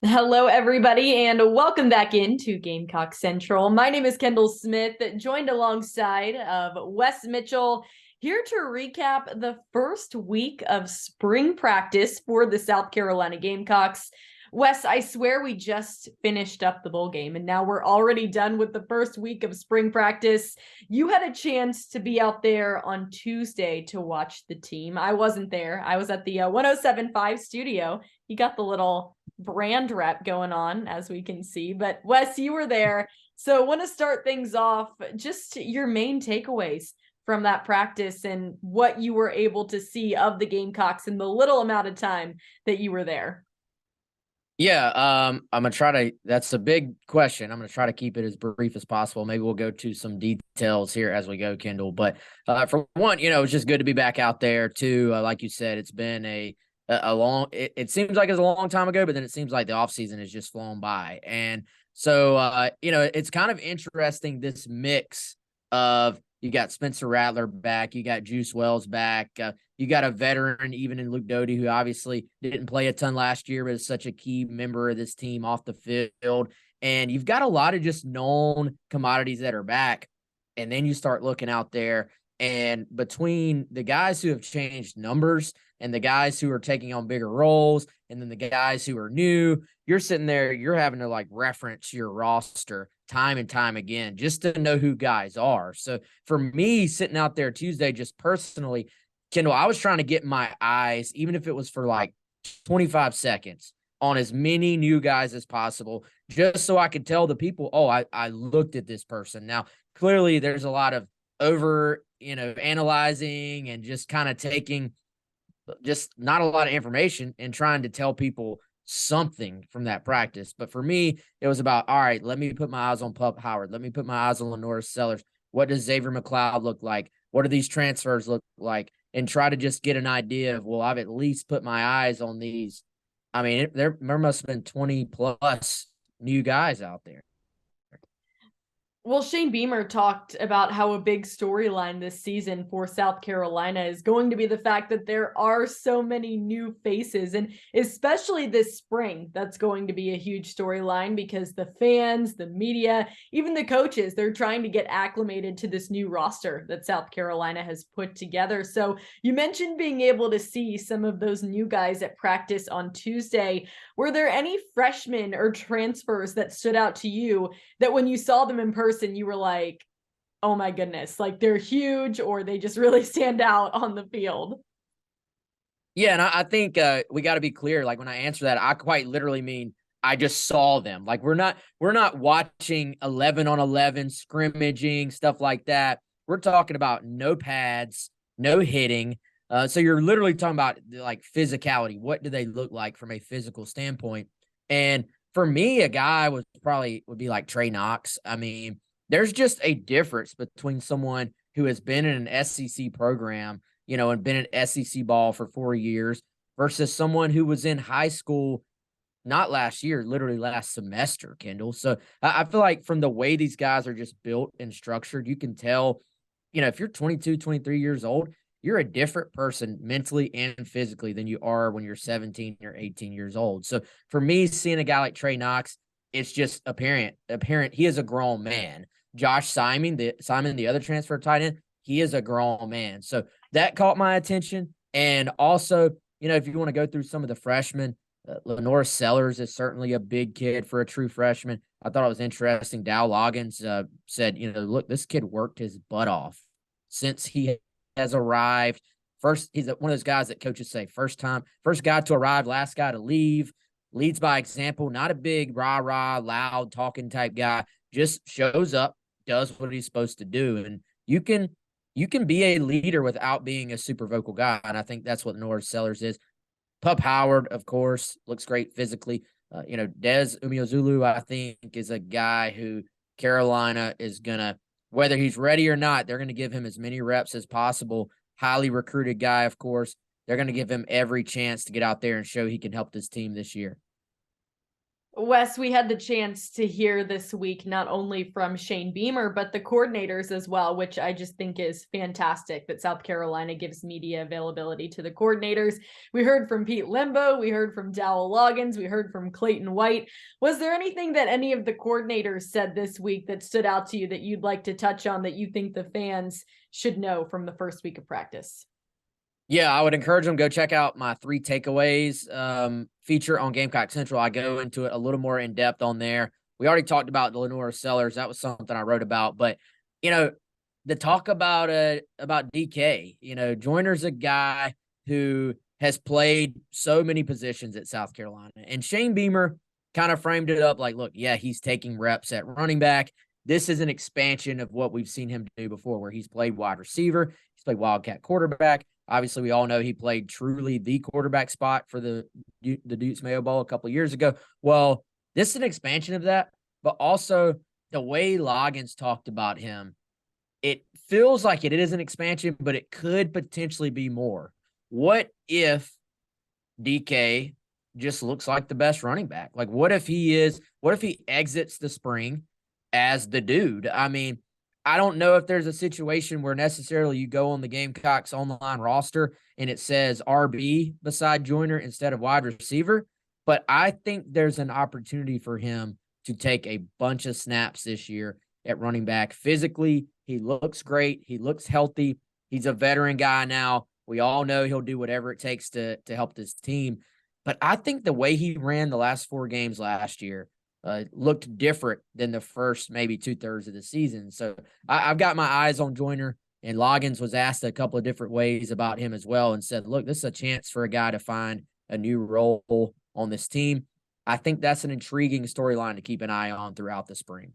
Hello, everybody, and welcome back into Gamecock Central. My name is Kendall Smith, joined alongside of Wes Mitchell, here to recap the first week of spring practice for the South Carolina Gamecocks. Wes, I swear we just finished up the bowl game, and now we're already done with the first week of spring practice. You had a chance to be out there on Tuesday to watch the team. I wasn't there. I was at the 107.5 studio. You got the little brand rep going on, as we can see. But Wes, you were there. So I want to start things off, just your main takeaways from that practice and what you were able to see of the Gamecocks in the little amount of time that you were there. Yeah, I'm gonna try to. That's a big question. I'm gonna try to keep it as brief as possible. Maybe we'll go to some details here as we go, Kendall. But for one, it's just good to be back out there. Too, like you said, it's been a long. It seems like it's a long time ago, but then it seems like the off season has just flown by. And so, it's kind of interesting, this mix of, you got Spencer Rattler back, you got Juice Wells back. You got a veteran, even in Luke Doty, who obviously didn't play a ton last year, but is such a key member of this team off the field. And you've got a lot of just known commodities that are back. And then you start looking out there, and between the guys who have changed numbers and the guys who are taking on bigger roles, and then the guys who are new, you're sitting there, you're having to reference your roster time and time again just to know who guys are. So for me, sitting out there Tuesday, just personally, Kendall, I was trying to get my eyes, even if it was for 25 seconds, on as many new guys as possible, just so I could tell the people, oh, I looked at this person. Now, clearly there's a lot of over, analyzing and just kind of taking just not a lot of information and trying to tell people something from that practice. But for me, it was about, all right, let me put my eyes on Pup Howard. Let me put my eyes on Lenora Sellers. What does Xavier McLeod look like? What do these transfers look like? And try to just get an idea of, well, I've at least put my eyes on these. I mean, there must have been 20 plus new guys out there. Well, Shane Beamer talked about how a big storyline this season for South Carolina is going to be the fact that there are so many new faces, and especially this spring, that's going to be a huge storyline because the fans, the media, even the coaches, they're trying to get acclimated to this new roster that South Carolina has put together. So you mentioned being able to see some of those new guys at practice on Tuesday. Were there any freshmen or transfers that stood out to you that when you saw them in person, you were like, oh my goodness, like they're huge or they just really stand out on the field? Yeah, and I think we got to be clear. Like, when I answer that, I quite literally mean I just saw them. Like, we're not watching 11 on 11 scrimmaging stuff like that. We're talking about no pads, no hitting. So you're literally talking about physicality. What do they look like from a physical standpoint? And for me, a guy would be like Trey Knox. I mean, there's just a difference between someone who has been in an SEC program, and been in SEC ball for 4 years, versus someone who was in high school, not last year, literally last semester, Kendall. So I feel like from the way these guys are just built and structured, you can tell, if you're 22, 23 years old, you're a different person mentally and physically than you are when you're 17 or 18 years old. So for me, seeing a guy like Trey Knox, it's just apparent he is a grown man. Josh Simon, the other transfer tight end, he is a grown man. So that caught my attention. And also, if you want to go through some of the freshmen, Lenora Sellers is certainly a big kid for a true freshman. I thought it was interesting. Dow Loggins said, look, this kid worked his butt off since he has arrived. First, he's one of those guys that coaches say first guy to arrive, last guy to leave, leads by example, not a big rah-rah, loud talking type guy, just shows up, does what he's supposed to do. And you can be a leader without being a super vocal guy. And I think that's what Norris Sellers is. Pup Howard, of course, looks great physically. Des Umeozulu, I think, is a guy who Carolina is going to, whether he's ready or not, they're going to give him as many reps as possible. Highly recruited guy, of course. They're going to give him every chance to get out there and show he can help this team this year. Wes, we had the chance to hear this week not only from Shane Beamer, but the coordinators as well, which I just think is fantastic that South Carolina gives media availability to the coordinators. We heard from Pete Limbo, we heard from Dowell Loggins, we heard from Clayton White. Was there anything that any of the coordinators said this week that stood out to you that you'd like to touch on that you think the fans should know from the first week of practice? Yeah, I would encourage them to go check out my 3 takeaways feature on Gamecock Central. I go into it a little more in depth on there. We already talked about the Lenora Sellers. That was something I wrote about. But, the talk about DK, Joyner's a guy who has played so many positions at South Carolina. And Shane Beamer kind of framed it up like, look, yeah, he's taking reps at running back. This is an expansion of what we've seen him do before, where he's played wide receiver, he's played wildcat quarterback. Obviously, we all know he played truly the quarterback spot for the Dukes Mayo Bowl a couple of years ago. Well, this is an expansion of that, but also the way Loggins talked about him, it feels like it is an expansion, but it could potentially be more. What if DK just looks like the best running back? Like, what if he exits the spring as the dude? I mean, I don't know if there's a situation where necessarily you go on the Gamecocks online roster and it says RB beside Joyner instead of wide receiver, but I think there's an opportunity for him to take a bunch of snaps this year at running back. Physically, he looks great. He looks healthy. He's a veteran guy now. We all know he'll do whatever it takes to help this team. But I think the way he ran the last 4 games last year looked different than the first maybe 2/3 of the season. So I've got my eyes on Joyner, and Loggins was asked a couple of different ways about him as well and said, look, this is a chance for a guy to find a new role on this team. I think that's an intriguing storyline to keep an eye on throughout the spring.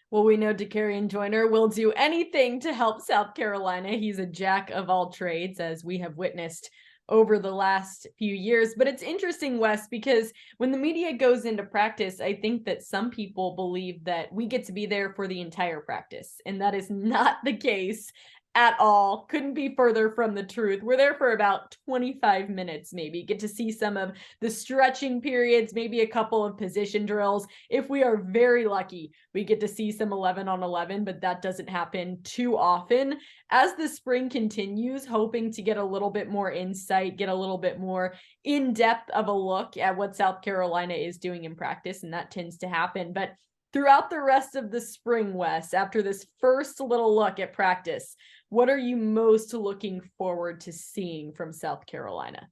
Well, we know Dakarian Joyner will do anything to help South Carolina. He's a jack of all trades, as we have witnessed over the last few years. But it's interesting, Wes, because when the media goes into practice, I think that some people believe that we get to be there for the entire practice. And that is not the case at all. Couldn't be further from the truth. We're there for about 25 minutes, maybe. Get to see some of the stretching periods, maybe a couple of position drills. If we are very lucky, we get to see some 11 on 11, but that doesn't happen too often. As the spring continues, hoping to get a little bit more insight, get a little bit more in depth of a look at what South Carolina is doing in practice, and that tends to happen. But throughout the rest of the spring, Wes, after this first little look at practice, what are you most looking forward to seeing from South Carolina?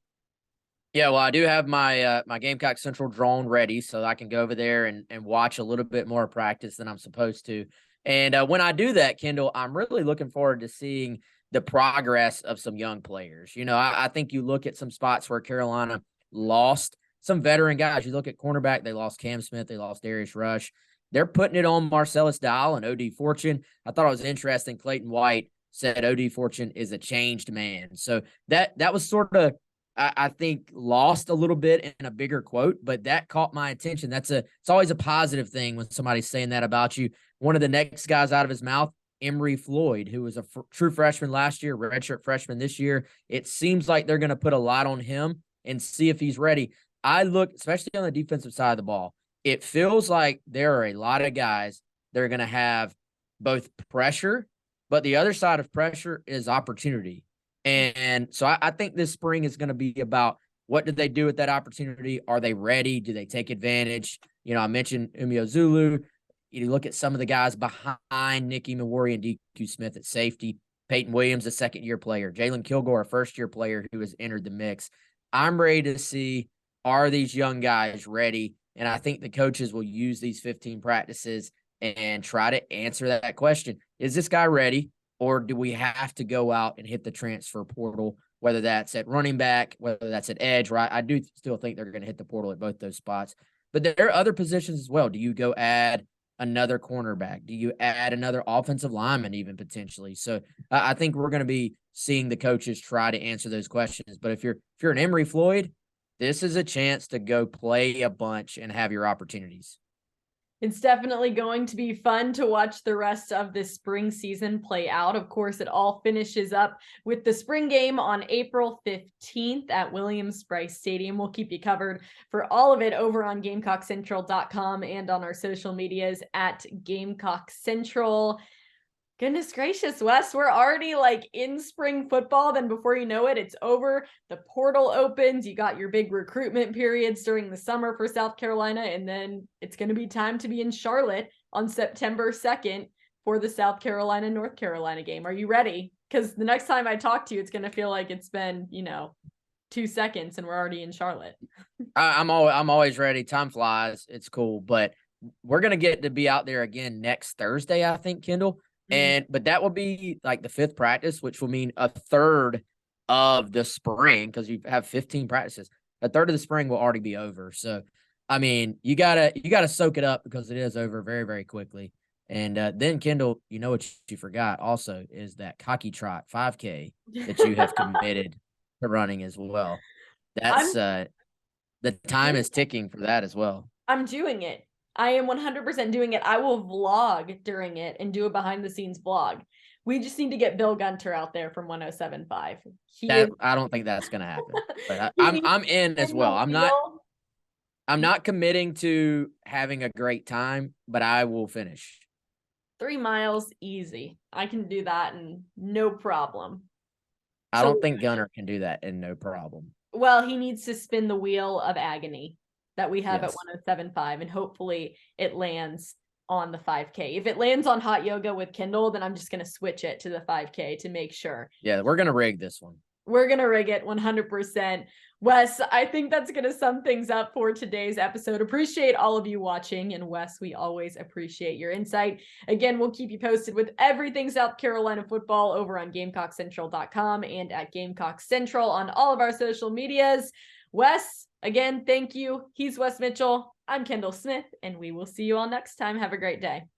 Yeah, well, I do have my my Gamecock Central drone ready, so I can go over there and watch a little bit more practice than I'm supposed to. And when I do that, Kendall, I'm really looking forward to seeing the progress of some young players. I think you look at some spots where Carolina lost some veteran guys. You look at cornerback, they lost Cam Smith, they lost Darius Rush. They're putting it on Marcellus Dial and OD Fortune. I thought it was interesting. Clayton White said OD Fortune is a changed man. So that was sort of, I think, lost a little bit in a bigger quote, but that caught my attention. It's always a positive thing when somebody's saying that about you. One of the next guys out of his mouth, Emory Floyd, who was a true freshman last year, redshirt freshman this year. It seems like they're going to put a lot on him and see if he's ready. I look, especially on the defensive side of the ball, it feels like there are a lot of guys that are going to have both pressure, but the other side of pressure is opportunity. And so I think this spring is going to be about what did they do with that opportunity? Are they ready? Do they take advantage? I mentioned Umio Zulu. You look at some of the guys behind Nicky Mawari and DQ Smith at safety. Peyton Williams, a second-year player. Jalen Kilgore, a first-year player who has entered the mix. I'm ready to see, are these young guys ready? And I think the coaches will use these 15 practices and try to answer that question. Is this guy ready, or do we have to go out and hit the transfer portal, whether that's at running back, whether that's at edge, right? I do still think they're going to hit the portal at both those spots. But there are other positions as well. Do you go add another cornerback? Do you add another offensive lineman even potentially? So I think we're going to be seeing the coaches try to answer those questions. But if you're an Emory Floyd, this is a chance to go play a bunch and have your opportunities. It's definitely going to be fun to watch the rest of this spring season play out. Of course, it all finishes up with the spring game on April 15th at Williams-Brice Stadium. We'll keep you covered for all of it over on GamecockCentral.com and on our social medias at Gamecock Central. Goodness gracious, Wes, we're already like in spring football. Then before you know it, it's over. The portal opens. You got your big recruitment periods during the summer for South Carolina. And then it's going to be time to be in Charlotte on September 2nd for the South Carolina, North Carolina game. Are you ready? Because the next time I talk to you, it's going to feel like it's been, 2 seconds and we're already in Charlotte. I'm always ready. Time flies. It's cool. But we're going to get to be out there again next Thursday, I think, Kendall. But that will be like the 5th practice, which will mean a third of the spring because you have 15 practices. A third of the spring will already be over. So, I mean, you gotta soak it up because it is over very, very quickly. And then, Kendall, you know what you forgot also is that Cocky Trot 5K that you have committed to running as well. That's the time is ticking for that as well. I'm doing it. I am 100% doing it. I will vlog during it and do a behind the scenes vlog. We just need to get Bill Gunter out there from 107.5. I don't think that's going to happen. But I'm in as well. I'm not committing to having a great time, but I will finish. 3 miles easy. I can do that and no problem. I don't think Gunter can do that and no problem. Well, he needs to spin the wheel of agony that we have at 107.5, and hopefully it lands on the 5K. If it lands on hot yoga with Kendall, then I'm just going to switch it to the 5K to make sure. Yeah, we're going to rig this one. We're going to rig it 100%. Wes, I think that's going to sum things up for today's episode. Appreciate all of you watching. And Wes, we always appreciate your insight. Again, we'll keep you posted with everything South Carolina football over on GamecockCentral.com and at Gamecock Central on all of our social medias. Wes, again, thank you. He's Wes Mitchell. I'm Kendall Smith, and we will see you all next time. Have a great day.